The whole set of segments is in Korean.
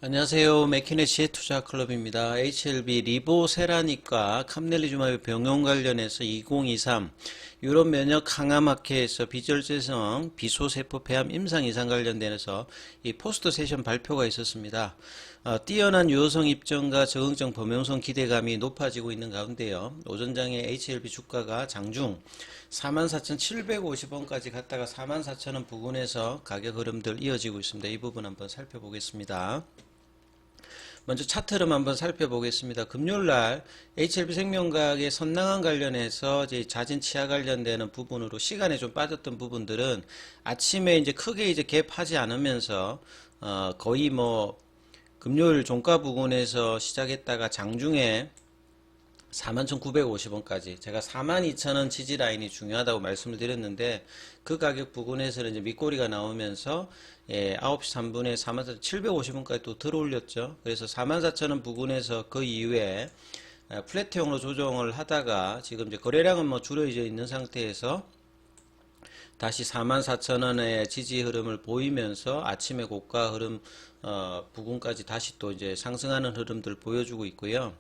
안녕하세요. 맥키네시의 투자클럽입니다. HLB 리보세라닉과 캄넬리주마의 병용 관련해서 2023 유럽 면역 강화 마켓에서 비절제성 비소세포 폐암 임상 이상 관련돼서 이 포스트 세션 발표가 있었습니다. 뛰어난 유효성 입증과 적응적 범용성 기대감이 높아지고 있는 가운데요. 오전장에 HLB 주가가 장중 44,750원까지 갔다가 44,000원 부근에서 가격 흐름들 이어지고 있습니다. 이 부분 한번 살펴보겠습니다. 먼저 차트를 한번 살펴보겠습니다. 금요일날 HLB생명과학의 선낭한 관련해서 이제 자진 치하 관련되는 부분으로 시간에 좀 빠졌던 부분들은 아침에 이제 크게 이제 갭하지 않으면서 거의 뭐 금요일 종가 부근에서 시작했다가 장중에 41,950원까지 제가 42,000원 지지 라인이 중요하다고 말씀을 드렸는데 그 가격 부근에서는 이제 밑꼬리가 나오면서 9시 3분에 44,750원까지 또 들어올렸죠. 그래서 44,000원 부근에서 그 이후에 플랫형으로 조정을 하다가 지금 이제 거래량은 뭐 줄어져 있는 상태에서 다시 44,000원의 지지 흐름을 보이면서 아침에 고가 흐름 부근까지 다시 또 이제 상승하는 흐름들 보여주고 있고요.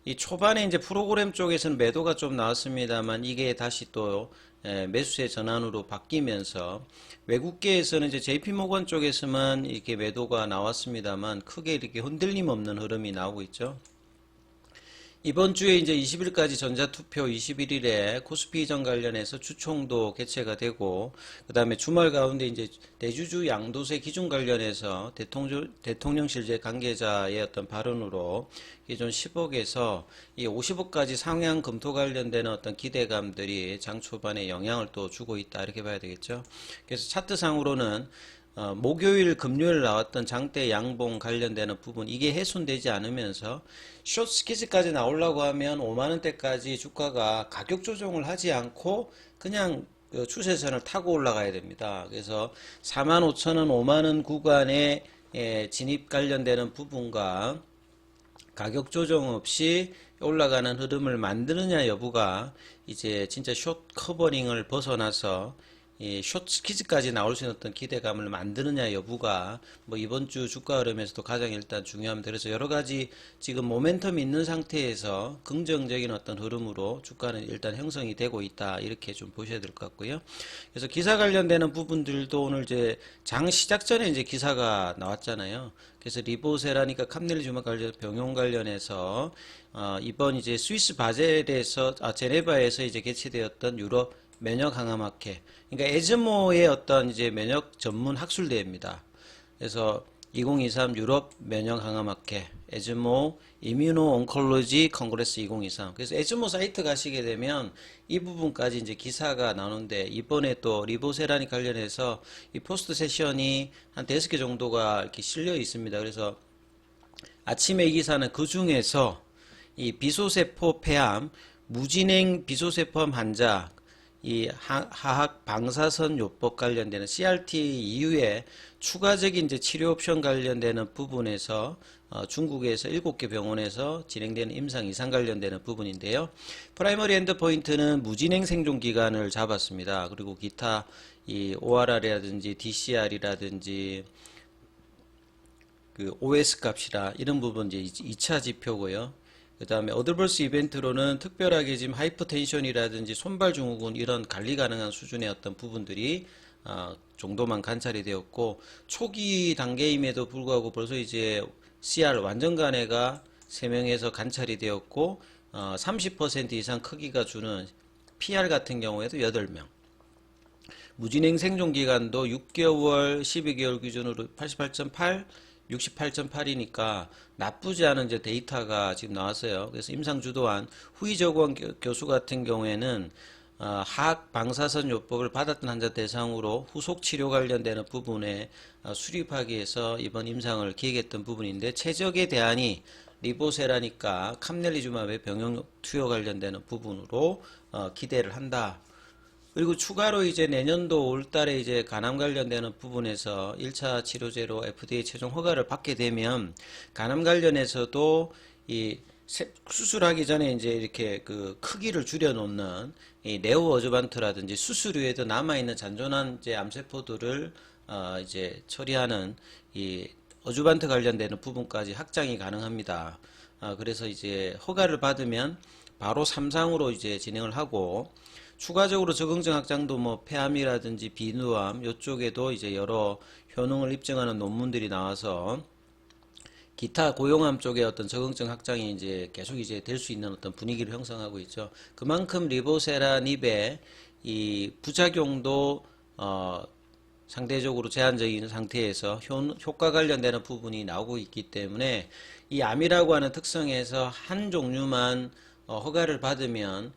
이 초반에 이제 프로그램 쪽에서는 매도가 좀 나왔습니다만 이게 다시 또 매수세 전환으로 바뀌면서 외국계에서는 이제 JP모건 쪽에서만 이렇게 매도가 나왔습니다만 크게 이렇게 흔들림 없는 흐름이 나오고 있죠. 이번 주에 이제 20일까지 전자투표 21일에 코스피 이전 관련해서 주총도 개최가 되고, 그 다음에 주말 가운데 이제 대주주 양도세 기준 관련해서 대통령실제 관계자의 어떤 발언으로 기존 10억에서 이 50억까지 상향 검토 관련되는 어떤 기대감들이 장 초반에 영향을 또 주고 있다. 이렇게 봐야 되겠죠. 그래서 차트상으로는 목요일, 금요일 나왔던 장대 양봉 관련되는 부분 이게 훼손되지 않으면서 숏 스키즈까지 나오려고 하면 5만원대까지 주가가 가격 조정을 하지 않고 그냥 추세선을 타고 올라가야 됩니다. 그래서 45,000원, 5만원 구간에 진입 관련되는 부분과 가격 조정 없이 올라가는 흐름을 만드느냐 여부가 이제 진짜 숏 커버링을 벗어나서 숏 스키즈까지 나올 수 있는 어떤 기대감을 만드느냐 여부가 뭐 이번 주 주가 흐름에서도 가장 일단 중요합니다. 그래서 여러 가지 지금 모멘텀이 있는 상태에서 긍정적인 어떤 흐름으로 주가는 일단 형성이 되고 있다. 이렇게 좀 보셔야 될 것 같고요. 그래서 기사 관련되는 부분들도 오늘 이제 장 시작 전에 이제 기사가 나왔잖아요. 그래서 리보세라니까 캄넬리주마 관련 병용 관련해서 이번 이제 스위스 바젤에서 제네바에서 이제 개최되었던 유럽 면역 강화 마켓. 그러니까 에즈모의 어떤 이제 면역 전문 학술대회입니다. 그래서 2023 유럽 면역 강화 마켓, 에즈모 이뮤노 온콜로지 컨그레스 2023. 그래서 에즈모 사이트 가시게 되면 이 부분까지 이제 기사가 나오는데 이번에 또 리보세라니 관련해서 이 포스트 세션이 한 5개 정도가 이렇게 실려 있습니다. 그래서 아침에 이 기사는 그 중에서 이 비소세포 폐암, 무진행 비소세포암 환자 이 하학 방사선 요법 관련되는 CRT 이후에 추가적인 이제 치료 옵션 관련되는 부분에서 중국에서 7개 병원에서 진행되는 임상 이상 관련되는 부분인데요. 프라이머리 엔드 포인트는 무진행 생존 기간을 잡았습니다. 그리고 기타 이 ORR이라든지 DCR이라든지 그 OS 값이라 이런 부분 이제 2차 지표고요. 그 다음에 어드버스 이벤트로는 특별하게 지금 하이퍼텐션이라든지 손발 증후군 이런 관리 가능한 수준의 어떤 부분들이 정도만 관찰이 되었고 초기 단계임에도 불구하고 벌써 이제 CR 완전 간해가 3명에서 관찰이 되었고 30% 이상 크기가 주는 PR 같은 경우에도 8명 무진행 생존 기간도 6개월, 12개월 기준으로 88.8 68.8이니까 나쁘지 않은 이제 데이터가 지금 나왔어요. 그래서 임상주도한 후이저권 교수 같은 경우에는 하악 방사선 요법을 받았던 환자 대상으로 후속 치료 관련되는 부분에 수립하기 위해서 이번 임상을 기획했던 부분인데 최적의 대안이 리보세라니까 캄넬리주마의 병용 투여 관련되는 부분으로 기대를 한다. 그리고 추가로 이제 내년도 5월달에 이제 간암 관련되는 부분에서 1차 치료제로 FDA 최종 허가를 받게 되면 간암 관련해서도 이 수술하기 전에 이제 이렇게 그 크기를 줄여 놓는 이 네오 어저반트라든지 수술 후에도 남아 있는 잔존한 이제 암세포들을 이제 처리하는 이 어주반트 관련되는 부분까지 확장이 가능합니다. 그래서 이제 허가를 받으면 바로 3상으로 이제 진행을 하고, 추가적으로 적응증 확장도 뭐 폐암이라든지 비누암 이쪽에도 이제 여러 효능을 입증하는 논문들이 나와서 기타 고용암 쪽에 어떤 적응증 확장이 이제 계속 이제 될 수 있는 어떤 분위기를 형성하고 있죠. 그만큼 리보세라닙의 이 부작용도 상대적으로 제한적인 상태에서 효과 관련되는 부분이 나오고 있기 때문에 이 암이라고 하는 특성에서 한 종류만 허가를 받으면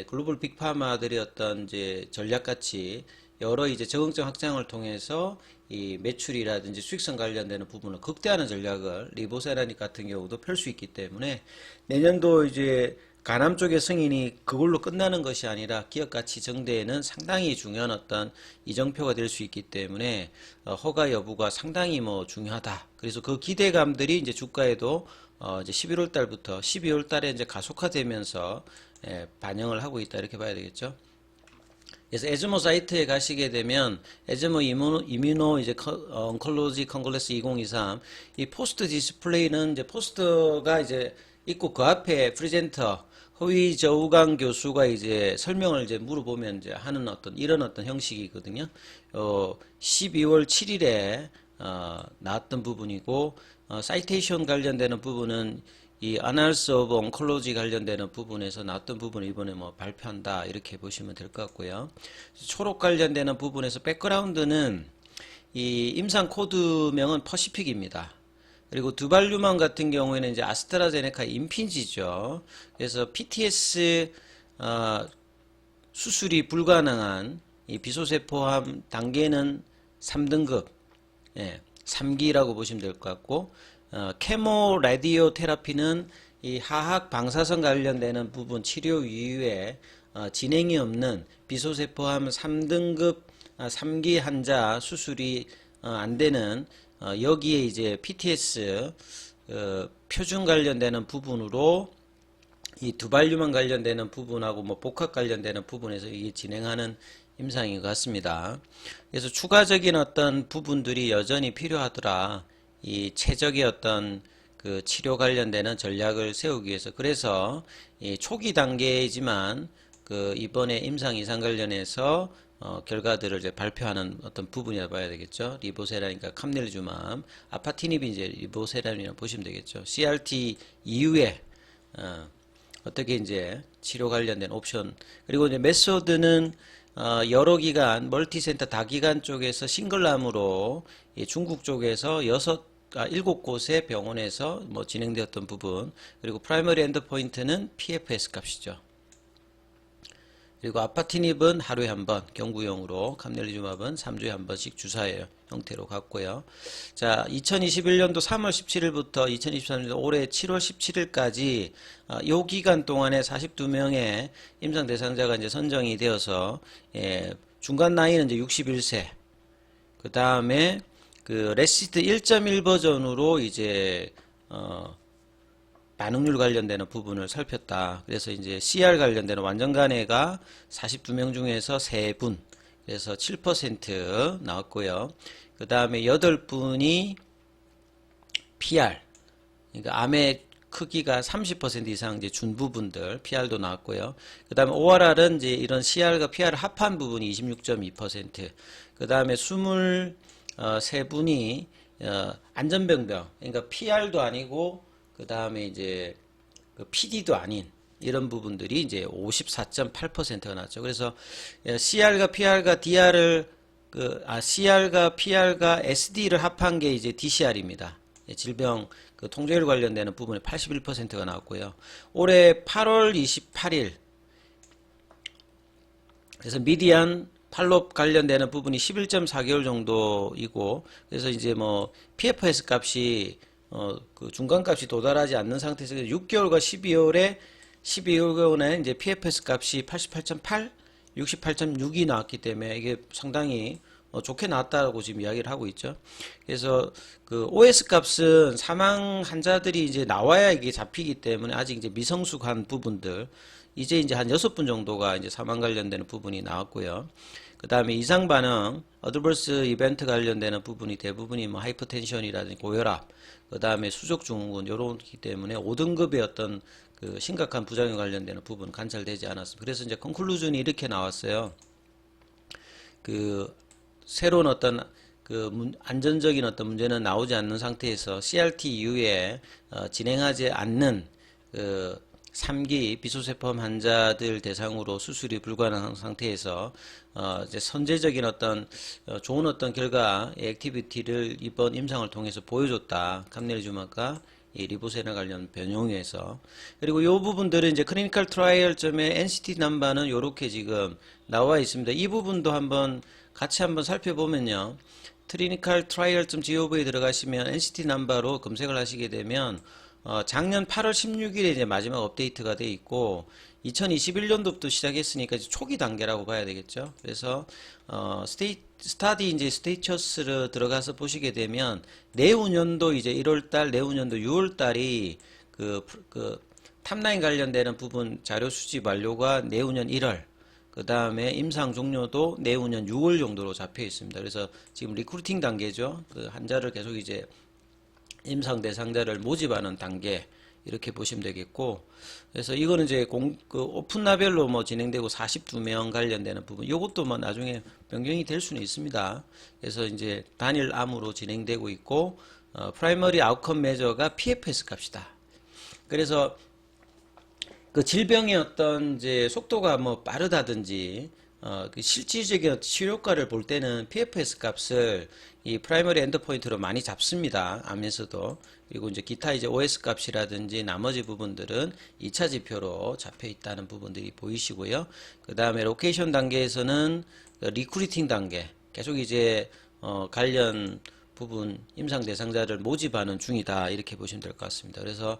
글로벌 빅파마들의 어떤 이제 전략같이 여러 이제 적응증 확장을 통해서 이 매출이라든지 수익성 관련되는 부분을 극대화하는 전략을 리보세라닙 같은 경우도 펼 수 있기 때문에 내년도 이제 간암 쪽의 승인이 그걸로 끝나는 것이 아니라 기업 가치 증대에는 상당히 중요한 어떤 이정표가 될 수 있기 때문에 허가 여부가 상당히 뭐 중요하다. 그래서 그 기대감들이 이제 주가에도 이제 11월 달부터 12월 달에 이제 가속화되면서 반영을 하고 있다 이렇게 봐야 되겠죠. 그래서 에즈모 사이트에 가시게 되면 에즈모 이뮤노 이제 oncollogy congress 2023 이 포스트 디스플레이는 이제 포스터가 이제 있고 그 앞에 프레젠터 허위저우강 교수가 이제 설명을 이제 물어보면 이제 하는 어떤 이런 어떤 형식이거든요. 12월 7일에 나왔던 부분이고 사이테이션 관련되는 부분은 이 Annals of Oncology 관련되는 부분에서 나왔던 부분을 이번에 뭐 발표한다 이렇게 보시면 될 것 같고요. 초록 관련되는 부분에서 백그라운드는 이 임상 코드명은 퍼시픽입니다. 그리고 두발류만 같은 경우에는 이제 아스트라제네카 임핀지죠. 그래서 PTS 수술이 불가능한 이 비소세포암 단계는 3등급, 3기라고 보시면 될 것 같고, 케모 라디오 테라피는 이 하악 방사선 관련되는 부분 치료 이후에 진행이 없는 비소세포암 3등급 3기 환자 수술이 안 되는 여기에 이제 PTS 표준 관련되는 부분으로 이 두발류만 관련되는 부분하고 뭐 복합 관련되는 부분에서 이게 진행하는 임상인 것 같습니다. 그래서 추가적인 어떤 부분들이 여전히 필요하더라. 이 최적의 어떤 그 치료 관련되는 전략을 세우기 위해서 그래서 이 초기 단계이지만 그 이번에 임상 이상 관련해서 결과들을 이제 발표하는 어떤 부분이라 봐야 되겠죠. 리보세라니까 캄넬주맘, 아파티닙이 이제 리보세라니라 보시면 되겠죠. CRT 이후에 어떻게 이제 치료 관련된 옵션 그리고 이제 메소드는 여러 기관 멀티센터 다기관 쪽에서 싱글암으로 중국 쪽에서 7곳의 병원에서 뭐 진행되었던 부분 그리고 프라이머리 엔드포인트는 PFS 값이죠. 그리고 아파티닙은 하루에 한 번 경구용으로 캄넬리주맙은 3주에 한 번씩 주사의 형태로 갔고요. 자, 2021년도 3월 17일부터 2023년도 올해 7월 17일까지 요 기간 동안에 42명의 임상 대상자가 이제 선정이 되어서 중간 나이는 이제 61세. 그 다음에 그 레시트 1.1 버전으로 이제 반응률 관련되는 부분을 살폈다. 그래서 이제 CR 관련되는 완전간해가 42명 중에서 3분, 그래서 7% 나왔고요. 그 다음에 8분이 PR, 그러니까 암의 크기가 30% 이상 이제 준 부분들 PR도 나왔고요. 그 다음에 ORR은 이제 이런 CR과 PR을 합한 부분이 26.2%. 그 다음에 23분이 안전병변, 그러니까 PR도 아니고 그 다음에 이제 그 PD도 아닌 이런 부분들이 이제 54.8%가 나왔죠. 그래서 CR과 PR과 DR을 CR과 PR과 SD를 합한 게 이제 DCR입니다. 질병 그 통제율 관련되는 부분에 81%가 나왔고요. 올해 8월 28일 그래서 미디안 팔롭 관련되는 부분이 11.4개월 정도이고 그래서 이제 뭐 PFS 값이 그 중간값이 도달하지 않는 상태에서 6개월과 12개월에 이제 PFS 값이 88.8, 68.6이 나왔기 때문에 이게 상당히 좋게 나왔다고 지금 이야기를 하고 있죠. 그래서 그 OS 값은 사망 환자들이 이제 나와야 이게 잡히기 때문에 아직 이제 미성숙한 부분들 이제 한 6분 정도가 이제 사망 관련되는 부분이 나왔고요. 그 다음에 이상 반응, 어드버스 이벤트 관련되는 부분이 대부분이 뭐 하이퍼텐션이라든지 고혈압, 그 다음에 수족 증후군 요렇기 때문에 5등급의 어떤 그 심각한 부작용 관련되는 부분 관찰되지 않았습니다. 그래서 이제 컨클루전이 이렇게 나왔어요. 그 새로운 어떤 그 안전적인 어떤 문제는 나오지 않는 상태에서 CRT 이후에 진행하지 않는 그 3기 비소세포암 환자들 대상으로 수술이 불가능한 상태에서 이제 선제적인 어떤 좋은 어떤 결과 액티비티를 이번 임상을 통해서 보여줬다. 감내리주막과 이 리보세나 관련 변형에서. 그리고 이 부분들은 이제 클리니컬 트라이얼점에 NCT 넘버는 이렇게 지금 나와 있습니다. 이 부분도 같이 한번 살펴보면요. 클리니컬 트라이얼.gov에 들어가시면 NCT 넘버로 검색을 하시게 되면 작년 8월 16일에 이제 마지막 업데이트가 돼 있고 2021년도부터 시작했으니까 이제 초기 단계라고 봐야 되겠죠. 그래서 스타디 이제 스테이처스를 들어가서 보시게 되면 내후년도 이제 1월달, 내후년도 6월달이 그 탑라인 관련되는 부분 자료 수집 완료가 내후년 1월. 그 다음에 임상 종료도 내후년 6월 정도로 잡혀 있습니다. 그래서 지금 리크루팅 단계죠. 그 환자를 계속 이제 임상 대상자를 모집하는 단계 이렇게 보시면 되겠고, 그래서 이거는 이제 오픈라벨로 뭐 진행되고 42명 관련되는 부분, 이것도 뭐 나중에 변경이 될 수는 있습니다. 그래서 이제 단일 암으로 진행되고 있고, 프라이머리 아웃컴 메저가 PFS 값이다. 그래서 그 질병의 어떤 이제 속도가 뭐 빠르다든지 그 실질적인 치료효과를 볼 때는 PFS 값을 이 프라이머리 엔드포인트로 많이 잡습니다. 암에서도. 그리고 이제 기타 이제 OS 값이라든지 나머지 부분들은 2차 지표로 잡혀 있다는 부분들이 보이시고요. 그 다음에 로케이션 단계에서는 리크루팅 단계 계속 이제 관련 부분 임상 대상자를 모집하는 중이다 이렇게 보시면 될 것 같습니다. 그래서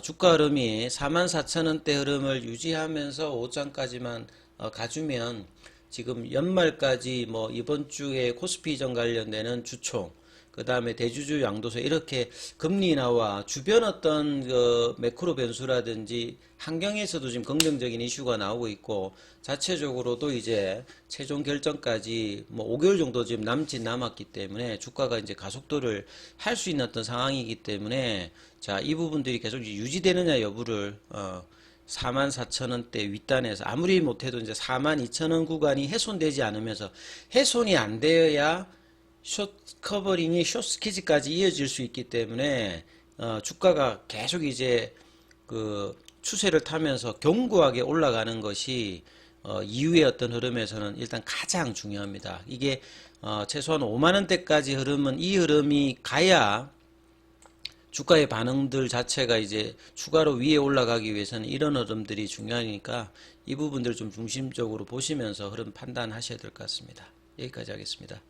주가 흐름이 44,000원대 흐름을 유지하면서 5장까지만 가주면 지금 연말까지 뭐 이번 주에 코스피 이전 관련되는 주총 그 다음에 대주주 양도세 이렇게 금리 인하와 주변 어떤 그 매크로 변수라든지 환경에서도 지금 긍정적인 이슈가 나오고 있고 자체적으로도 이제 최종 결정까지 뭐 5개월 정도 지금 남았기 때문에 주가가 이제 가속도를 할 수 있는 어떤 상황이기 때문에 자, 이 부분들이 계속 유지되느냐 여부를 44,000원대 윗단에서 아무리 못해도 이제 42,000원 구간이 훼손되지 않으면서 훼손이 안 되어야 숏 커버링이 숏 스키즈까지 이어질 수 있기 때문에 주가가 계속 이제 그 추세를 타면서 견고하게 올라가는 것이 이후의 어떤 흐름에서는 일단 가장 중요합니다. 이게 최소한 5만원대까지 흐르면 이 흐름이 가야 주가의 반응들 자체가 이제 추가로 위에 올라가기 위해서는 이런 흐름들이 중요하니까 이 부분들 좀 중심적으로 보시면서 흐름 판단하셔야 될 것 같습니다. 여기까지 하겠습니다.